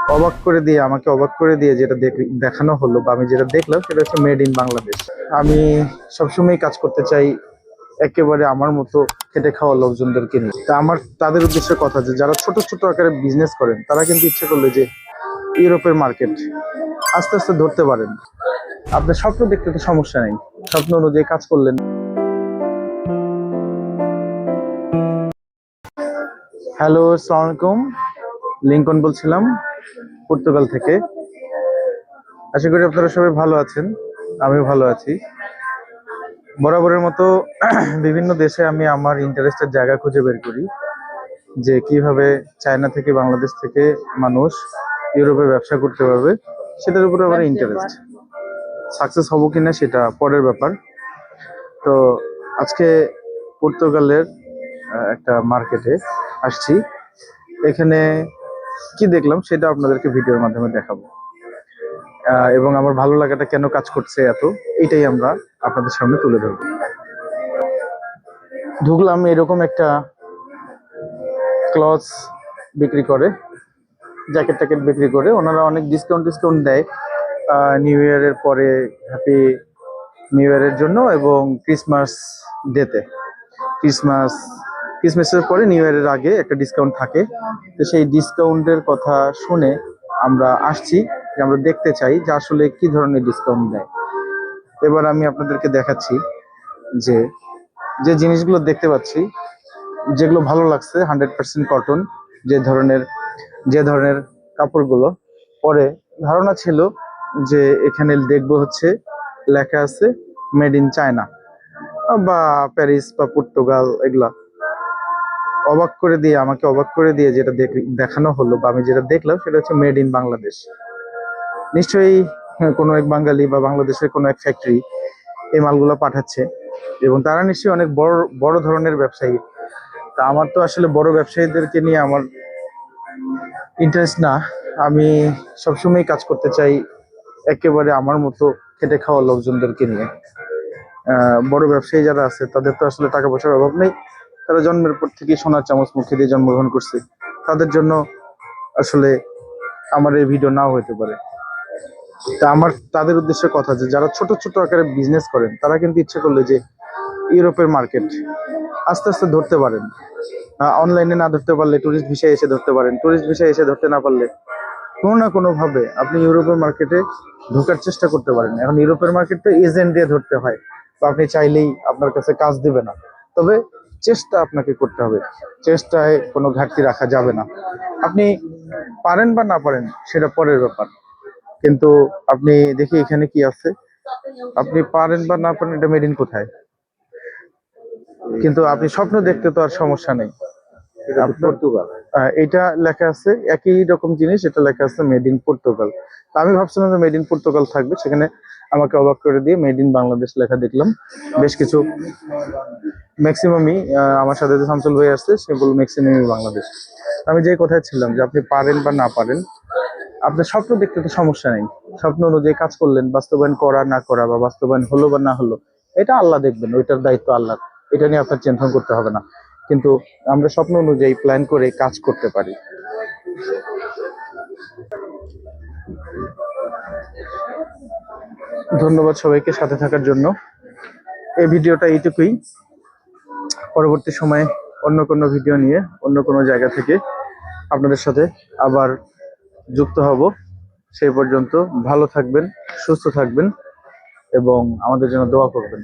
আমাকে অবাক করে দিয়ে যেটা দেখানো হলো বা আমি যেটা দেখলাম সেটা হচ্ছে মেড ইন বাংলাদেশ। আমি সবসময় কাজ করতে চাই একেবারে আমার মতো খেটে খাওয়া লোকজনদেরকে নিয়ে। তা আমার তাদের উদ্দেশ্যে কথা, যে যারা ছোট ছোট আকারে বিজনেস করেন তারা কিন্তু ইচ্ছে করলে যে ইউরোপের মার্কেট আস্তে আস্তে ধরতে পারেন। আপনার স্বপ্ন দেখতে তো সমস্যা নেই, স্বপ্ন অনুযায়ী কাজ করলেন। হ্যালো, আসসালামু আলাইকুম। লিংকন বলছিলাম, পর্তুগাল থেকে। আশা করি আপনারা সবাই ভালো আছেন, আমিও ভালো আছি। বরাবরের মতো বিভিন্ন দেশে আমি আমার ইন্টারেস্টের জায়গা খুঁজে বের করি, যে কিভাবে চায়না থেকে, বাংলাদেশ থেকে মানুষ ইউরোপে ব্যবসা করতে পারবে। সেটার উপরে আমার ইন্টারেস্ট। সাকসেস হব কিনা সেটা পরের ব্যাপার। তো আজকে পর্তুগালের একটা মার্কেটে আসছি। এখানে কি দেখলাম সেটা আপনাদেরকে ভিডিওর মাধ্যমে দেখাবো, এবং আমার ভালো লাগাটা কেন কাজ করছে এত, এটাই আমরা আপনাদের সামনে তুলে ধরবো। ঢুকলাম, এরকম একটা ক্লথস বিক্রি করে, জ্যাকেট ট্যাকেট বিক্রি করে। ওনারা অনেক ডিসকাউন্ট দেয় নিউ ইয়ারের পরে, হ্যাপি নিউ ইয়ারের জন্য, এবং ক্রিসমাস ডেতে। ক্রিসমাসের পরে নিউ ইয়ারের আগে একটা ডিসকাউন্ট থাকে। তো সেই ডিসকাউন্টের কথা শুনে আমরা আসছি, যে আমরা দেখতে চাই যে আসলে কি ধরনের ডিসকাউন্ট দেয়। এবার আমি আপনাদেরকে দেখাচ্ছি যে যে জিনিসগুলো দেখতে পাচ্ছি, যেগুলো ভালো লাগছে, 100% কটন। যে ধরনের যে ধরনের কাপড়গুলো পরে ধারণা ছিল যে এখানে দেখবো হচ্ছে লেখা আছে মেড ইন চায়না বা প্যারিস বা পর্তুগাল, এগুলা আমাকে অবাক করে দিয়ে যেটা দেখানো হলো বা আমি যেটা দেখলাম সেটা হচ্ছে মেড ইন বাংলাদেশ। নিশ্চয়ই কোনো এক বাঙালি বা বাংলাদেশের কোনো এক ফ্যাক্টরি এই মালগুলো পাঠাচ্ছে, এবং তারা নিশ্চয়ই অনেক বড় বড় ধরনের ব্যবসায়ী। তা আমার তো আসলে বড় ব্যবসায়ীদেরকে নিয়ে আমার ইন্টারেস্ট না। আমি সবসময় কাজ করতে চাই একেবারে আমার মতো খেটে খাওয়া লোকজনদেরকে নিয়ে। বড় ব্যবসায়ী যারা আছে তাদের তো আসলে টাকা পয়সার অভাব নেই, তারা জন্মের পর থেকে সোনার চামচ মুখে দিয়ে জন্মগ্রহণ করছে। তাদের জন্য আসলে আমার এই ভিডিও নাও হতে পারে। তা আমার তাদের উদ্দেশ্যে কথা, যে যারা ছোট ছোট আকারে বিজনেস করেন তারা কিন্তু ইচ্ছে করলে যে ইউরোপের মার্কেট আস্তে আস্তে ধরতে পারেন। অনলাইনে না ধরতে পারলে টুরিস্ট ভিসায় এসে ধরতে পারেন, টুরিস্ট ভিসায় এসে ধরতে না পারলে কোনো না কোনো ভাবে আপনি ইউরোপের মার্কেটে ঢোকার চেষ্টা করতে পারেন। এখন ইউরোপের মার্কেটটা এজেন্ট দিয়ে ধরতে হয়, তো আপনি চাইলেই আপনার কাছে কাজ দিবে না। তবে চেষ্টা আপনাকে করতে হবে, চেষ্টায় কোনো ঘাটতি রাখা যাবে না। আপনি পারেন বা না পারেন সেটা পরের ব্যাপার, কিন্তু আপনি দেখি এখানে কি আছে। আপনি পারেন বা না পারেন, এটা মেড ইন কোথায়, কিন্তু আপনি স্বপ্ন দেখতে তো আর সমস্যা নেই। পর্তুগাল, এটা লেখা আছে একই রকম জিনিস, এটা লেখা আছে মেড ইন পর্তুগাল। আমি ভাবছিলাম যে মেড ইন পর্তুগাল থাকবে, সেখানে আমাকে অবাক করে দিয়ে মেড ইন বাংলাদেশ লেখা দেখলাম। বেশ কিছু, ম্যাক্সিমামই আমার সাথে যে শামসুল ভাই আসছে সে বলল ম্যাক্সিমামই বাংলাদেশ। আমি যে কথায় ছিলাম যে আপনি পারেন বা না পারেন, আপনার স্বপ্ন দেখতে তো সমস্যা নেই, স্বপ্ন অনুযায়ী কাজ করলেন, বাস্তবায়ন করা না করা বা বাস্তবায়ন হলো বা না হলো এটা আল্লাহ দেখবেন, ওইটার দায়িত্ব আল্লাহ। এটা নিয়ে আপনার টেনশন করতে হবে না। কিন্তু আমরা স্বপ্ন অনুযায়ী প্ল্যান করে কাজ করতে পারি। ধন্যবাদ সবাইকে সাথে থাকার জন্য। এই ভিডিওটা এইটুকুই। পরবর্তী সময়ে অন্য কোনো ভিডিও নিয়ে অন্য কোনো জায়গা থেকে আপনাদের সাথে আবার যুক্ত হব। সেই পর্যন্ত ভালো থাকবেন, সুস্থ থাকবেন এবং আমাদের জন্য দোয়া করবেন।